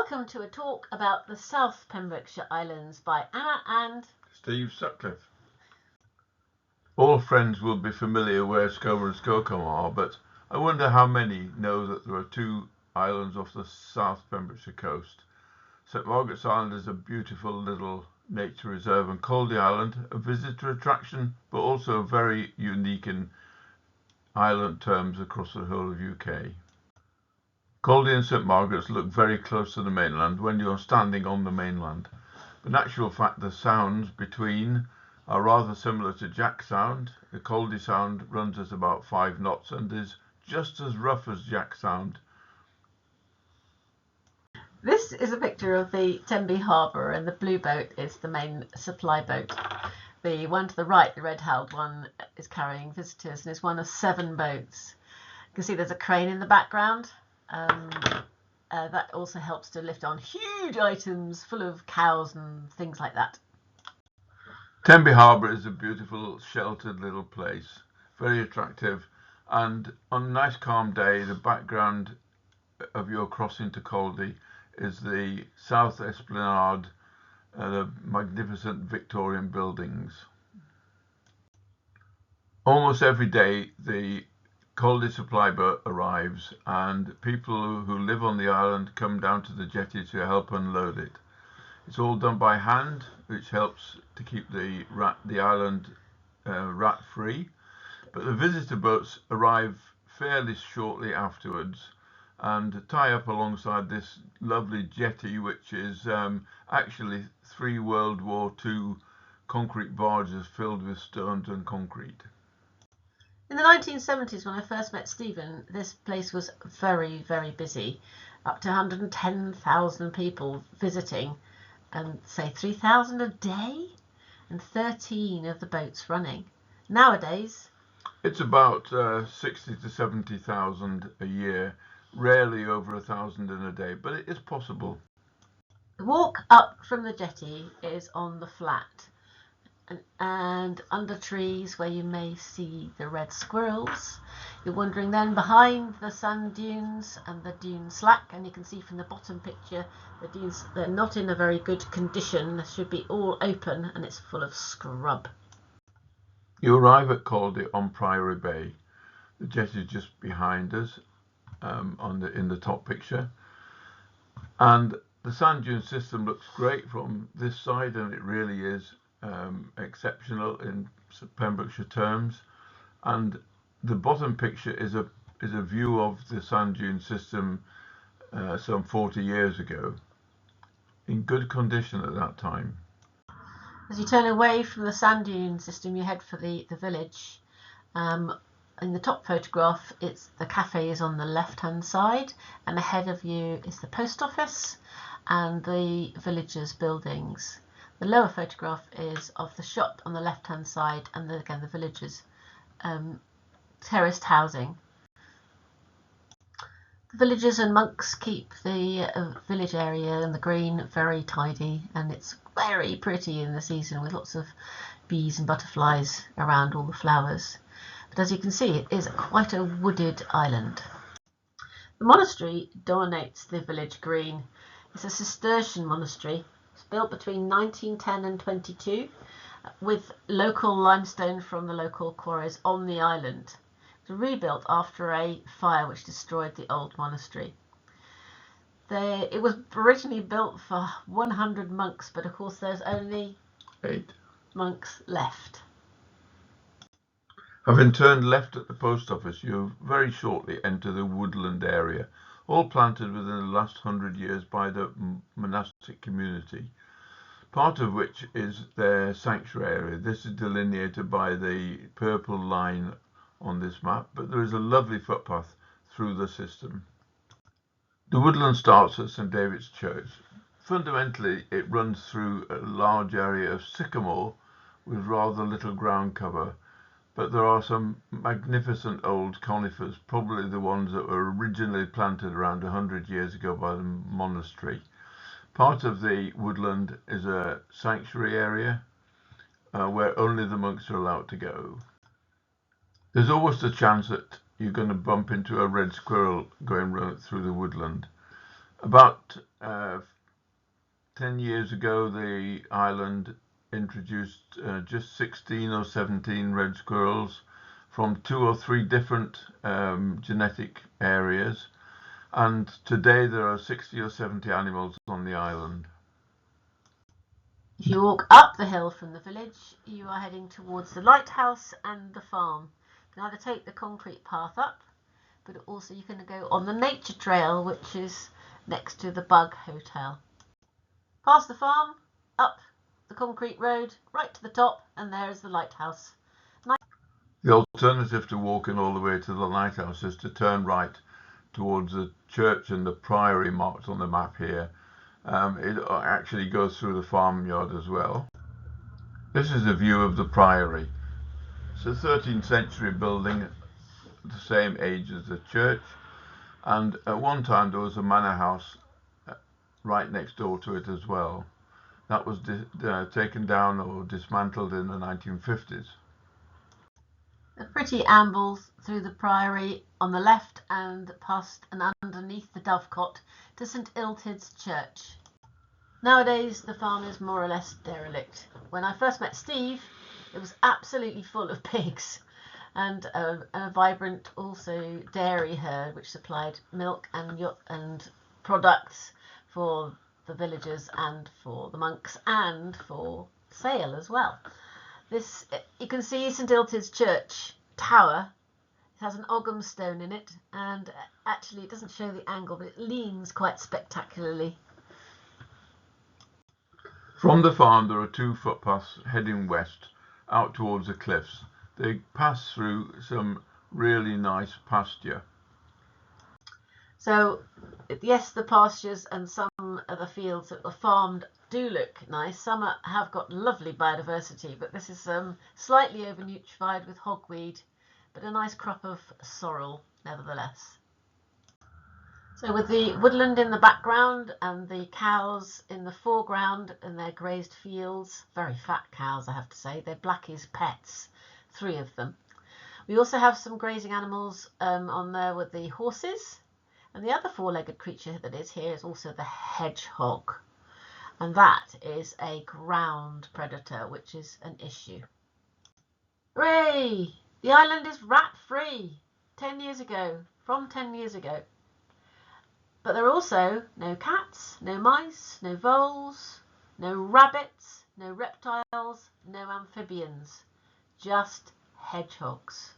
Welcome to a talk about the South Pembrokeshire Islands by Anna and Steve Sutcliffe. All friends will be familiar where Scomer and Skocombe are, but I wonder how many know that there are two islands off the South Pembrokeshire coast. St Margaret's Island is a beautiful little nature reserve, and Caldey Island a visitor attraction, but also very unique in island terms across the whole of UK. Caldey and St Margaret's look very close to the mainland when you're standing on the mainland, but in actual fact the sounds between are rather similar to Jack Sound. The Caldey Sound runs at about 5 knots and is just as rough as Jack Sound. This is a picture of the Tenby Harbour, and the blue boat is the main supply boat. The one to the right, the red-hulled one, is carrying visitors and is one of 7 boats. You can see there's a crane in the background. That also helps to lift on huge items full of cows and things like that. Tenby Harbour is a beautiful sheltered little place, very attractive, and on a nice calm day the background of your crossing to Caldey is the South Esplanade, the magnificent Victorian buildings. Almost every day the Caldey supply boat arrives and people who live on the island come down to the jetty to help unload it. It's all done by hand, which helps to keep the island rat free, but the visitor boats arrive fairly shortly afterwards and tie up alongside this lovely jetty, which is actually 3 World War II concrete barges filled with stones and concrete. In the 1970s, when I first met Stephen, this place was very, very busy, up to 110,000 people visiting, and say 3,000 a day, and 13 of the boats running. Nowadays, it's about 60 to 70,000 a year, rarely over 1,000 in a day, but it is possible. The walk up from the jetty is on the flat, and under trees where you may see the red squirrels. You're wandering then behind the sand dunes and the dune slack, and you can see from the bottom picture the dunes, they're not in a very good condition. They should be all open and it's full of scrub. You arrive at Caldey on Priory Bay. The jetty is just behind us in the top picture, and the sand dune system looks great from this side, and it really is exceptional in Pembrokeshire terms. And the bottom picture is a view of the sand dune system some 40 years ago, in good condition at that time. As you turn away from the sand dune system, you head for the village. In the top photograph, the cafe is on the left hand side, and ahead of you is the post office and the villagers' buildings. The lower photograph is of the shop on the left hand side, and again the villagers' terraced housing. The villagers and monks keep the village area and the green very tidy, and it's very pretty in the season with lots of bees and butterflies around all the flowers. But as you can see, it is quite a wooded island. The monastery dominates the village green. It's a Cistercian monastery. It's built between 1910 and 22 with local limestone from the local quarries on the island. It was rebuilt after a fire which destroyed the old monastery. It was originally built for 100 monks, but of course there's only 8 monks left. Having turned left at the post office, you very shortly enter the woodland area, all planted within the last 100 years by the monastic community, part of which is their sanctuary area. This is delineated by the purple line on this map, but there is a lovely footpath through the system. The woodland starts at St David's Church. Fundamentally, it runs through a large area of sycamore with rather little ground cover, but there are some magnificent old conifers, probably the ones that were originally planted around 100 years ago by the monastery. Part of the woodland is a sanctuary area where only the monks are allowed to go. There's always a chance that you're going to bump into a red squirrel going through the woodland. About 10 years ago, the island introduced just 16 or 17 red squirrels from 2 or 3 different genetic areas, and today there are 60 or 70 animals on the island. If you walk up the hill from the village, you are heading towards the lighthouse and the farm. You can either take the concrete path up, but also you can go on the nature trail, which is next to the Bug Hotel. Past the farm, up the concrete road, right to the top, and there is the lighthouse. The alternative to walking all the way to the lighthouse is to turn right towards the church and the priory marked on the map here. It actually goes through the farmyard as well. This is a view of the priory. It's a 13th century building, the same age as the church, and at one time there was a manor house right next door to it as well. That was taken down or dismantled in the 1950s. A pretty ambles through the priory on the left and past and underneath the dovecot to St Illtyd's Church. Nowadays the farm is more or less derelict. When I first met Steve, it was absolutely full of pigs, and a vibrant also dairy herd which supplied milk and products for the villagers and for the monks and for sale as well. This, you can see St Illtyd's Church tower. It has an Ogham stone in it, and actually it doesn't show the angle, but it leans quite spectacularly. From the farm there are 2 footpaths heading west out towards the cliffs. They pass through some really nice pasture. So yes, the pastures and some of the fields that were farmed do look nice. Some have got lovely biodiversity, but this is slightly over nutrified with hogweed, but a nice crop of sorrel nevertheless. So with the woodland in the background and the cows in the foreground and their grazed fields, very fat cows I have to say, they're Blackie's pets, 3 of them. We also have some grazing animals on there with the horses, and the other 4-legged creature that is here is also the hedgehog, and that is a ground predator, which is an issue. Hooray! The island is rat-free 10 years ago, from 10 years ago. But there are also no cats, no mice, no voles, no rabbits, no reptiles, no amphibians, just hedgehogs.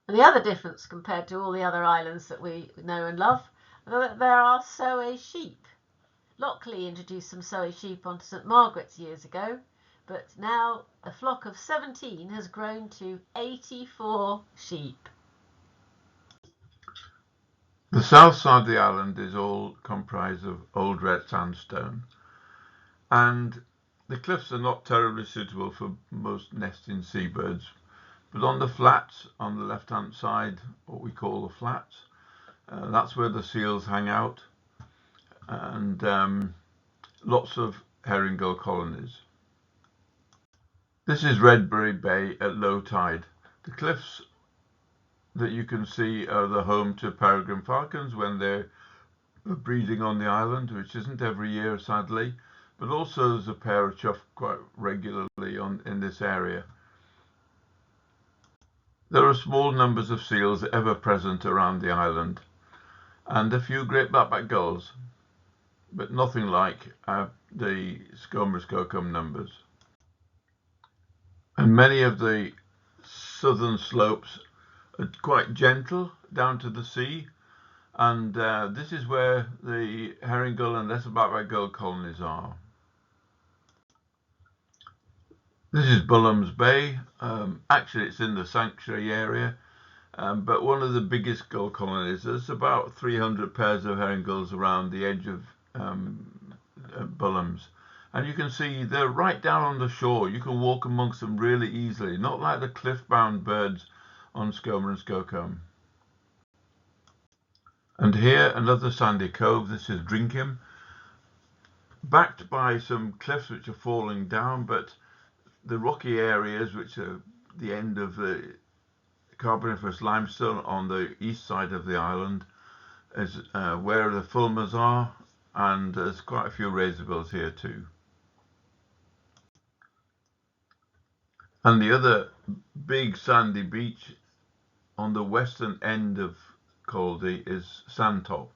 And the other difference compared to all the other islands that we know and love, there are Soay sheep. Lockley introduced some Soay sheep onto St Margaret's years ago, but now a flock of 17 has grown to 84 sheep. The south side of the island is all comprised of old red sandstone, and the cliffs are not terribly suitable for most nesting seabirds. But on the flats, on the left-hand side, what we call the flats, that's where the seals hang out, and lots of herring gull colonies. This is Redbury Bay at low tide. The cliffs that you can see are the home to peregrine falcons when they're breeding on the island, which isn't every year sadly, but also there's a pair of chough quite regularly in this area. There are small numbers of seals ever present around the island, and a few great blackback gulls, but nothing like the Scomer Skocum numbers. And many of the southern slopes are quite gentle down to the sea, and this is where the herring gull and lesser blackback gull colonies are. This is Bullam's Bay. Actually it's in the sanctuary area, but one of the biggest gull colonies. There's about 300 pairs of herring gulls around the edge of Bullam's, and you can see they're right down on the shore. You can walk amongst them really easily, not like the cliff-bound birds on Scomer and Skocum. And here another sandy cove. This is Drinkham, backed by some cliffs which are falling down, but the rocky areas, which are the end of the Carboniferous limestone on the east side of the island, is where the fulmars are, and there's quite a few razorbills here too. And the other big sandy beach on the western end of Caldey is Sandtop,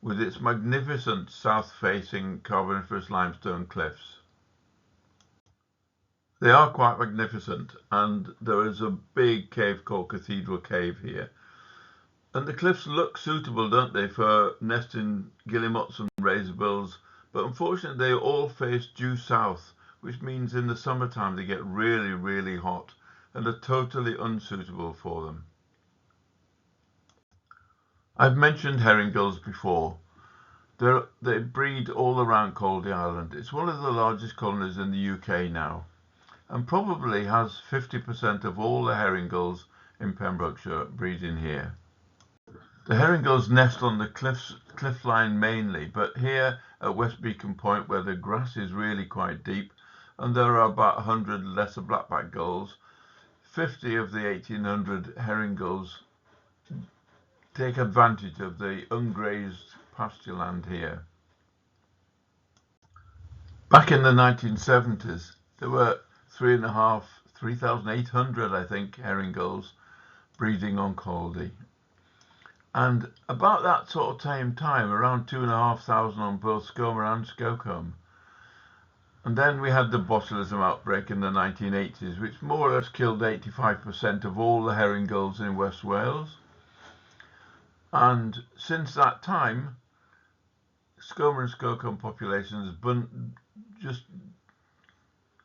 with its magnificent south-facing Carboniferous limestone cliffs. They are quite magnificent, and there is a big cave called Cathedral Cave here. And the cliffs look suitable, don't they, for nesting guillemots and razorbills, but unfortunately they all face due south, which means in the summertime they get really, really hot and are totally unsuitable for them. I've mentioned herring gulls before. They breed all around Caldey Island. It's one of the largest colonies in the UK now, and probably has 50% of all the herring gulls in Pembrokeshire breeding here. The herring gulls nest on the cliff line mainly, but here at West Beacon Point, where the grass is really quite deep, and there are about 100 lesser blackback gulls, 50 of the 1,800 herring gulls take advantage of the ungrazed pasture land here. Back in the 1970s, there were 3,800, I think, herring gulls breeding on Caldey. And about that sort of same time, around 2,500 on both Skomer and Skokholm. And then we had the botulism outbreak in the 1980s, which more or less killed 85% of all the herring gulls in West Wales. And since that time, Skomer and Skokholm populations just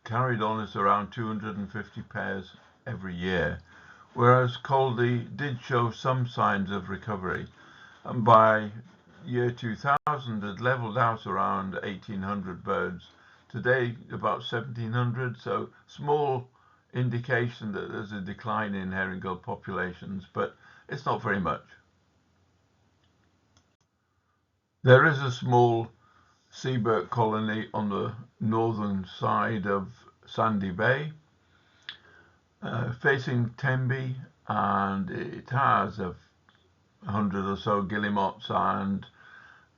carried on as around 250 pairs every year, whereas Caldey did show some signs of recovery, and by year 2000 had levelled out around 1,800 birds. Today about 1,700, so small indication that there's a decline in herring gull populations, but it's not very much. There is a small seabird colony on the northern side of Sandy Bay, facing Tenby, and it has 100 or so guillemots and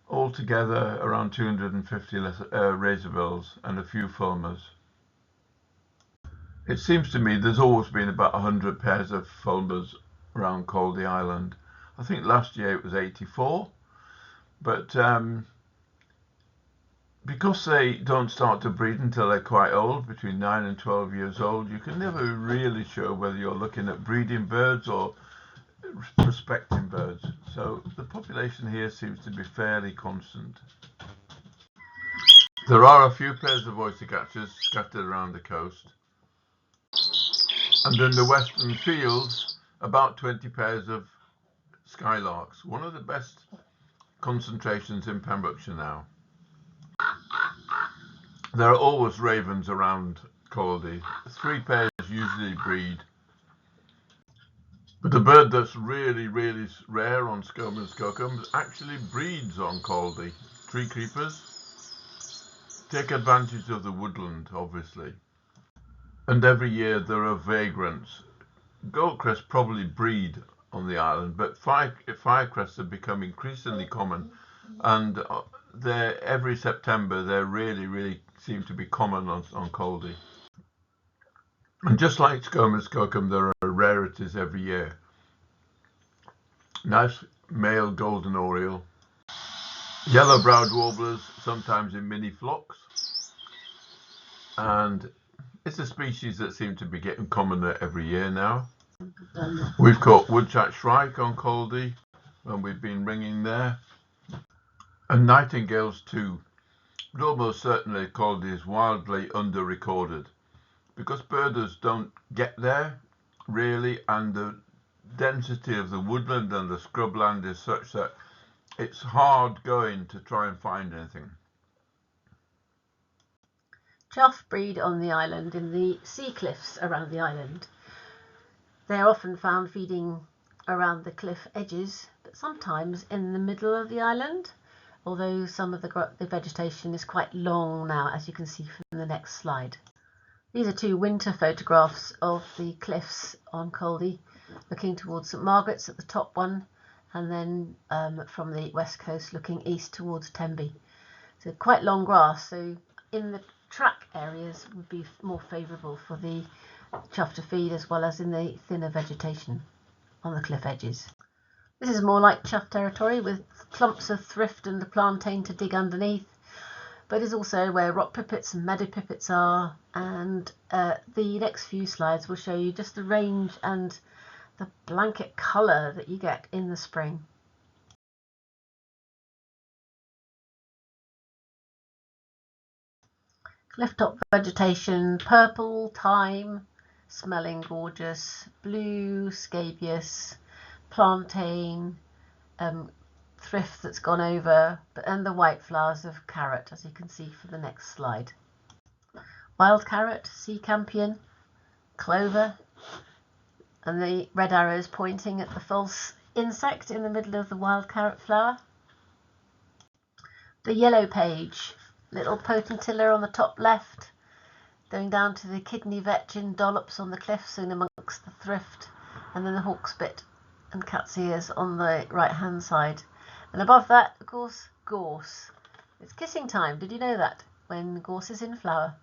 altogether around 250 razorbills and a few fulmars. It seems to me there's always been about 100 pairs of fulmars around Caldey Island. I think last year it was 84, but because they don't start to breed until they're quite old, between 9 and 12 years old, you can never really show whether you're looking at breeding birds or prospecting birds. So the population here seems to be fairly constant. There are a few pairs of oyster catchers scattered around the coast. And in the western fields, about 20 pairs of skylarks, one of the best concentrations in Pembrokeshire now. There are always ravens around Caldey. 3 pairs usually breed. But the bird that's really, really rare on Skomer and Skokholm actually breeds on Caldey. Tree creepers take advantage of the woodland, obviously. And every year there are vagrants. Goldcrests probably breed on the island, but firecrests have become increasingly common, and every September they really seem to be common on Caldey. And just like Skomer and Skokholm, there are rarities every year. Nice male golden oriole, yellow-browed warblers, sometimes in mini flocks, and it's a species that seems to be getting commoner every year now. We've caught woodchat shrike on Caldey, and we've been ringing there, and nightingales too. But almost certainly Caldey is wildly under-recorded, because birders don't get there really, and the density of the woodland and the scrubland is such that it's hard going to try and find anything. Chough breed on the island in the sea cliffs around the island. They are often found feeding around the cliff edges, but sometimes in the middle of the island, although some of the vegetation is quite long now, as you can see from the next slide. These are 2 winter photographs of the cliffs on Caldey, looking towards St Margaret's at the top one, and then from the west coast looking east towards Tenby. So quite long grass, so in the track areas would be more favourable for the chough to feed, as well as in the thinner vegetation on the cliff edges. This is more like chough territory, with clumps of thrift and plantain to dig underneath, but is also where rock pipits and meadow pipits are, and the next few slides will show you just the range and the blanket colour that you get in the spring. Clifftop vegetation, purple, thyme, smelling gorgeous, blue, scabious, plantain, thrift that's gone over, and the white flowers of carrot, as you can see for the next slide. Wild carrot, sea campion, clover, and the red arrows pointing at the false insect in the middle of the wild carrot flower. The yellow page, little potentilla on the top left, going down to the kidney vetch in dollops on the cliffs in amongst the thrift, and then the hawksbit and cat's ears on the right hand side. And above that, of course, gorse. It's kissing time, did you know that? When gorse is in flower.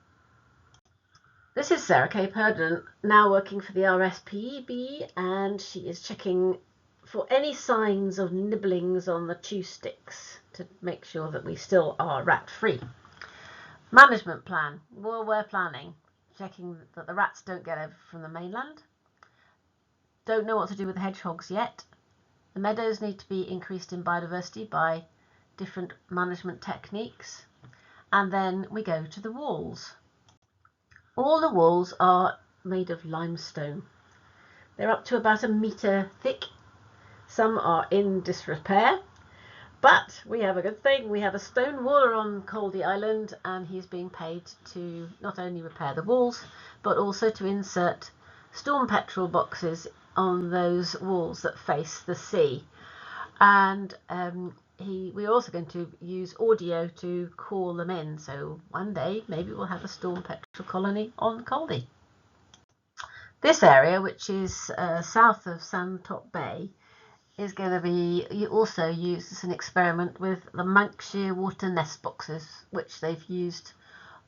This is Sarah K. Purdon, now working for the RSPB, and she is checking for any signs of nibblings on the chew sticks to make sure that we still are rat free. Management plan. Well, we're planning, checking that the rats don't get over from the mainland. Don't know what to do with the hedgehogs yet. The meadows need to be increased in biodiversity by different management techniques. And then we go to the walls. All the walls are made of limestone. They're up to about 1 metre thick. Some are in disrepair. But we have a good thing. We have a stone waller on Caldey Island, and he's being paid to not only repair the walls, but also to insert storm petrol boxes on those walls that face the sea. And we're also going to use audio to call them in. So one day, maybe we'll have a storm petrol colony on Caldey. This area, which is south of Sandtop Bay, is going to be also used as an experiment with the Manxshire water nest boxes, which they've used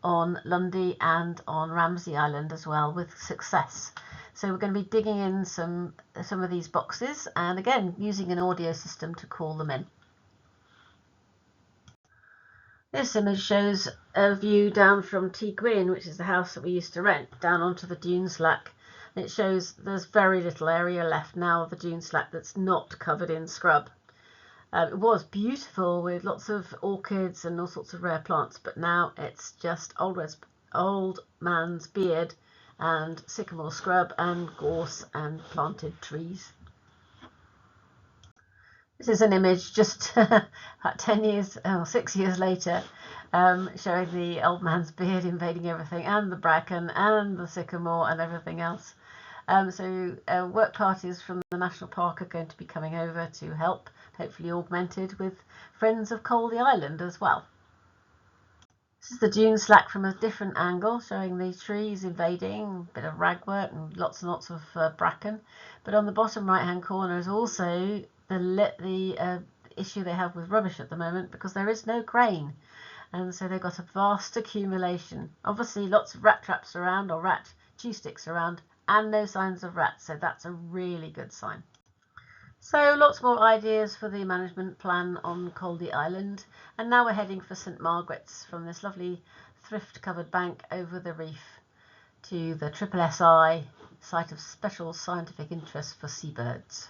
on Lundy and on Ramsey Island as well with success. So we're going to be digging in some of these boxes, and again using an audio system to call them in. This image shows a view down from T Gwyn, which is the house that we used to rent, down onto the dune slack. It shows there's very little area left now of the dune slack that's not covered in scrub. It was beautiful with lots of orchids and all sorts of rare plants, but now it's just old man's beard and sycamore scrub and gorse and planted trees. This is an image just 6 years later, showing the old man's beard invading everything, and the bracken and the sycamore and everything else. So work parties from the National Park are going to be coming over to help, hopefully augmented with friends of Caldey Island as well. This is the dune slack from a different angle, showing the trees invading, a bit of ragwort and lots of bracken. But on the bottom right hand corner is also the issue they have with rubbish at the moment, because there is no crane. And so they've got a vast accumulation. Obviously lots of rat traps around, or rat chew sticks around, and no signs of rats, so that's a really good sign. So lots more ideas for the management plan on Caldey Island, and now we're heading for St Margarets from this lovely thrift covered bank over the reef to the SSI site of special scientific interest for seabirds.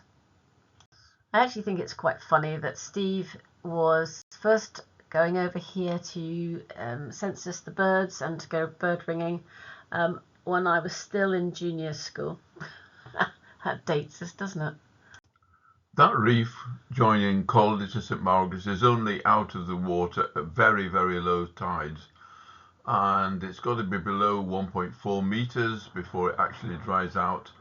I actually think it's quite funny that Steve was first going over here to census the birds and to go bird ringing when I was still in junior school. That dates us, doesn't it? That reef joining Caldey to St Margaret's is only out of the water at very, very low tides, and it's got to be below 1.4 meters before it actually dries out.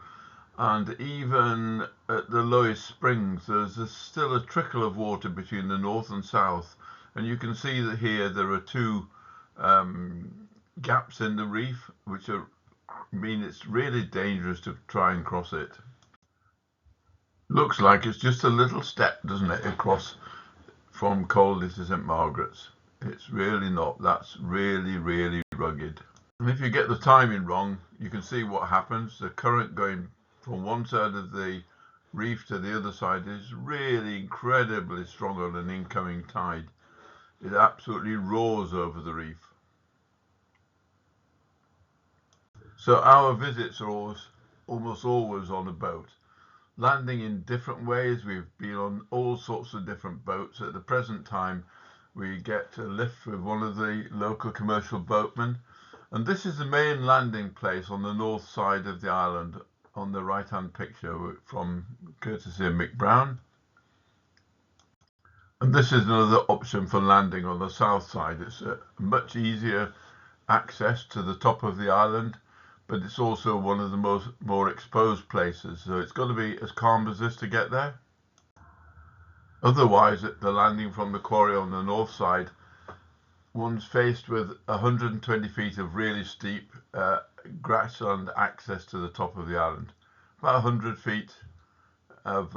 And even at the lowest springs, there's still a trickle of water between the north and south, and you can see that here there are two gaps in the reef, which mean it's really dangerous to try and cross it. Looks like it's just a little step, doesn't it, across from Caldey to St Margaret's. It's really not. That's really, really rugged. And if you get the timing wrong, you can see what happens. The current going from one side of the reef to the other side is really incredibly strong on an incoming tide. It absolutely roars over the reef. So our visits are almost always on a boat, landing in different ways. We've been on all sorts of different boats. At the present time, we get a lift with one of the local commercial boatmen. And this is the main landing place on the north side of the island, on the right-hand picture from courtesy of Mick Brown. And this is another option for landing on the south side. It's a much easier access to the top of the island, but it's also one of the more exposed places. So it's got to be as calm as this to get there. Otherwise, at the landing from the quarry on the north side, one's faced with 120 feet of really steep grassland access to the top of the island. About 100 feet of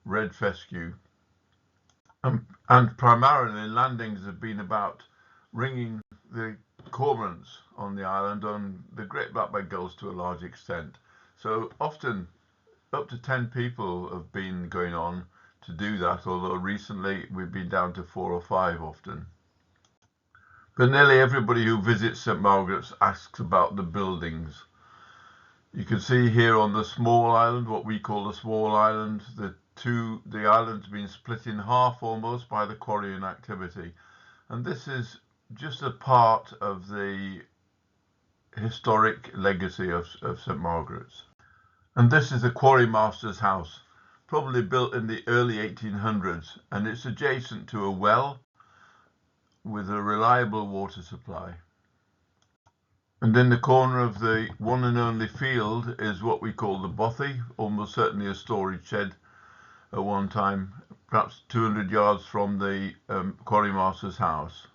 red fescue. And primarily landings have been about ringing the cormorants on the island, on the Great Blackback Gulls to a large extent. So often up to 10 people have been going on to do that, although recently we've been down to 4 or 5 often. But nearly everybody who visits St Margaret's asks about the buildings. You can see here on the small island, what we call the small island, the island's been split in half almost by the quarrying activity. And this is just a part of the historic legacy of St Margaret's. And this is the quarrymaster's house, probably built in the early 1800s, and it's adjacent to a well with a reliable water supply. And in the corner of the one and only field is what we call the bothy, almost certainly a storage shed at one time, perhaps 200 yards from the quarrymaster's house.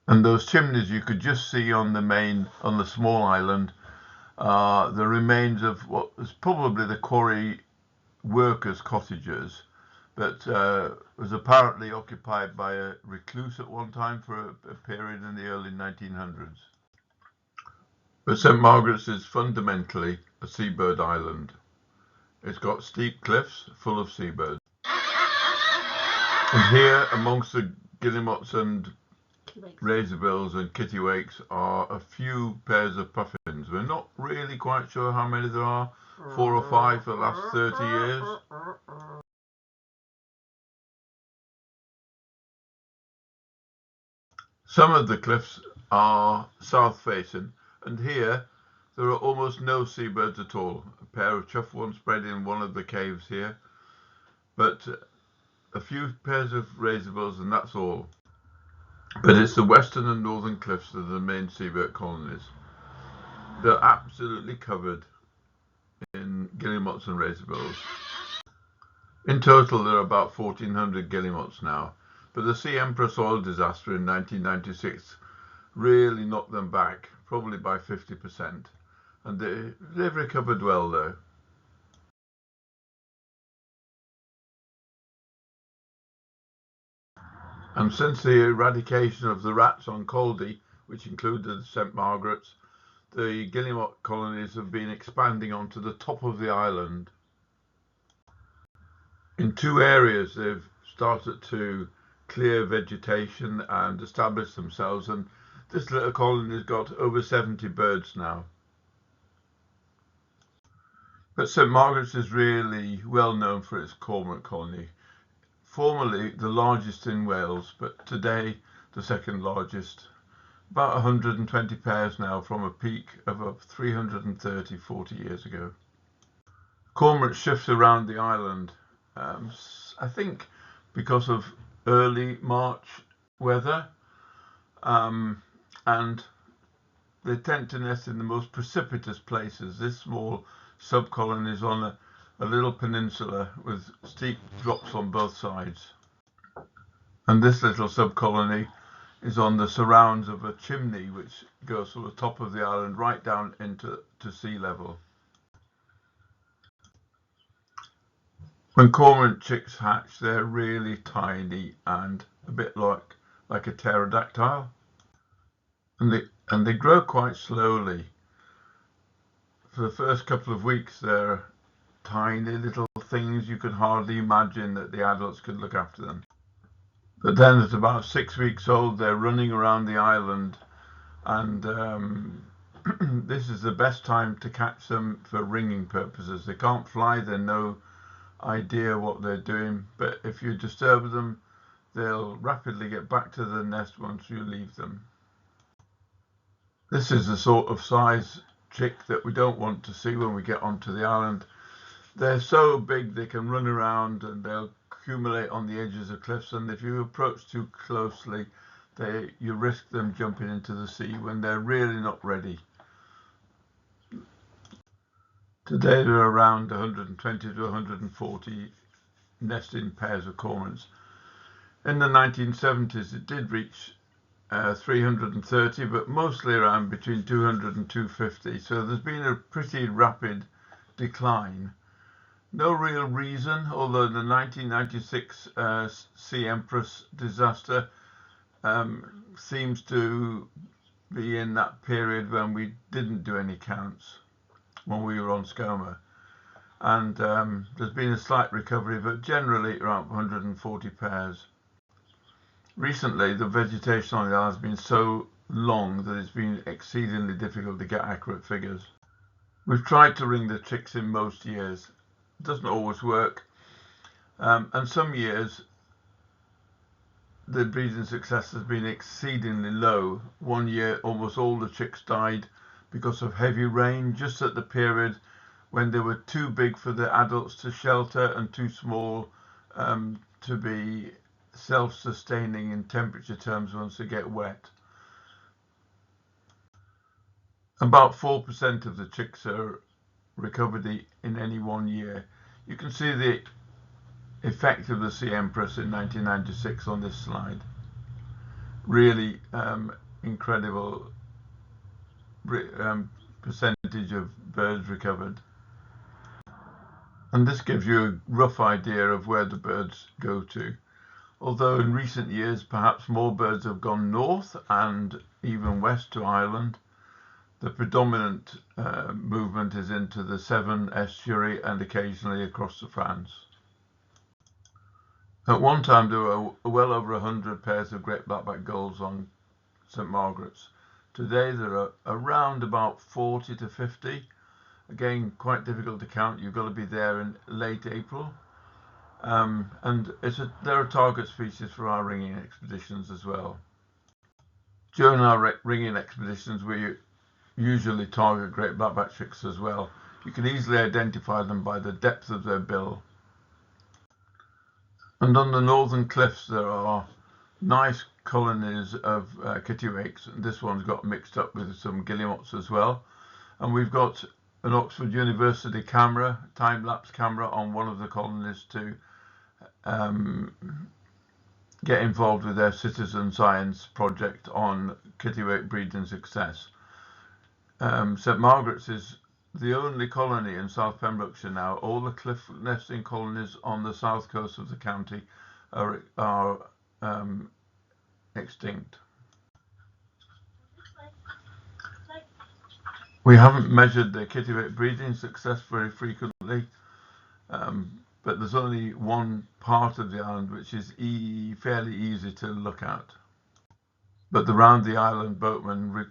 And those chimneys you could just see on the small island are the remains of what is probably the quarry workers' cottages, but was apparently occupied by a recluse at one time for a period in the early 1900s. But St Margaret's is fundamentally a seabird island. It's got steep cliffs full of seabirds. And here, amongst the guillemots and razorbills and kittiwakes, are a few pairs of puffins. We're not really quite sure how many there are, 4 or 5 for the last 30 years. Some of the cliffs are south facing, and here there are almost no seabirds at all. A pair of chough ones spread in one of the caves here, but a few pairs of razorbills, and that's all. But it's the western and northern cliffs that are the main seabird colonies. They're absolutely covered in guillemots and razorbills. In total, there are about 1,400 guillemots now, but the Sea Empress oil disaster in 1996 really knocked them back, probably by 50%, and they've recovered well though. And since the eradication of the rats on Caldey, which included St Margaret's, the guillemot colonies have been expanding onto the top of the island. In 2 areas they've started to clear vegetation and establish themselves, and this little colony has got over 70 birds now. But St Margaret's is really well known for its cormorant colony. Formerly the largest in Wales, but today the second largest. About 120 pairs now, from a peak of 330, 40 years ago. Cormorant shifts around the island, I think because of early March weather, and they tend to nest in the most precipitous places. This small subcolony is on a little peninsula with steep drops on both sides. And this little subcolony is on the surrounds of a chimney which goes from the top of the island right down into sea level. When cormorant chicks hatch, they're really tiny and a bit like a pterodactyl, and they grow quite slowly. For the first couple of weeks, they're tiny little things. You could hardly imagine that the adults could look after them. But then at about 6 weeks old, they're running around the island, and this is the best time to catch them for ringing purposes. They can't fly, they're no idea what they're doing, but if you disturb them, they'll rapidly get back to the nest once you leave them. This is the sort of size chick that we don't want to see when we get onto the island. They're so big they can run around and they'll accumulate on the edges of cliffs, and if you approach too closely, you risk them jumping into the sea when they're really not ready. Today there are around 120 to 140 nesting pairs of cormorants. In the 1970s it did reach 330, but mostly around between 200 and 250, so there's been a pretty rapid decline. No real reason, although the 1996 Sea Empress disaster seems to be in that period when we didn't do any counts when we were on Skomer, and there's been a slight recovery, but generally around 140 pairs. Recently, the vegetation on the island has been so long that it's been exceedingly difficult to get accurate figures. We've tried to ring the chicks in most years. It doesn't always work, and some years the breeding success has been exceedingly low. One year almost all the chicks died because of heavy rain, just at the period when they were too big for the adults to shelter and too small to be self-sustaining in temperature terms once they get wet. About 4% of the chicks are recovered in any one year. You can see the effect of the Sea Empress in 1996 on this slide. Really incredible percentage of birds recovered. And this gives you a rough idea of where the birds go to. Although in recent years perhaps more birds have gone north and even west to Ireland, the predominant movement is into the Severn estuary and occasionally across to France. At one time there were well over 100 pairs of great blackback gulls on St Margaret's. Today there are around about 40 to 50. Again, quite difficult to count. You've got to be there in late April. And they're a target species for our ringing expeditions as well. During our ringing expeditions, we usually target great blackback chicks as well. You can easily identify them by the depth of their bill. And on the northern cliffs there are nice colonies of kittiwakes. This one's got mixed up with some guillemots as well. And we've got an Oxford University camera, time-lapse camera, on one of the colonies to get involved with their citizen science project on kittiwake breeding success. St Margaret's is the only colony in South Pembrokeshire now. All the cliff nesting colonies on the south coast of the county are extinct. We haven't measured the kittiwake breeding success very frequently, but there's only one part of the island which is fairly easy to look at. But the round the island boatmen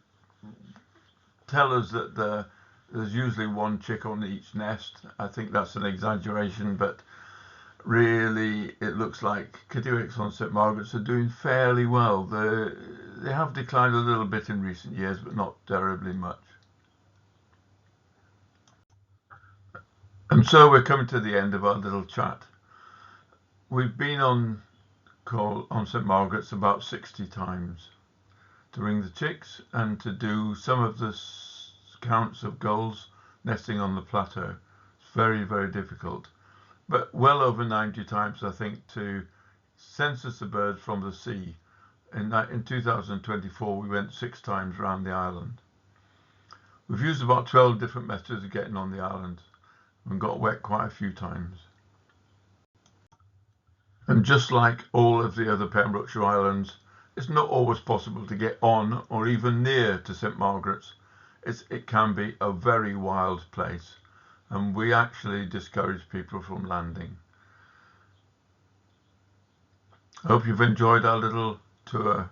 tell us that there's usually one chick on each nest. I think that's an exaggeration, but really it looks like kittiwakes on St Margaret's are doing fairly well. They have declined a little bit in recent years, but not terribly much. And so we're coming to the end of our little chat. We've been on St Margaret's about 60 times to ring the chicks and to do some of the counts of gulls nesting on the plateau. It's very, very difficult. But well over 90 times, I think, to census the birds from the sea. In 2024, we went 6 times around the island. We've used about 12 different methods of getting on the island and got wet quite a few times. And just like all of the other Pembrokeshire Islands, it's not always possible to get on or even near to St Margaret's. It can be a very wild place, and we actually discourage people from landing. I hope you've enjoyed our little tour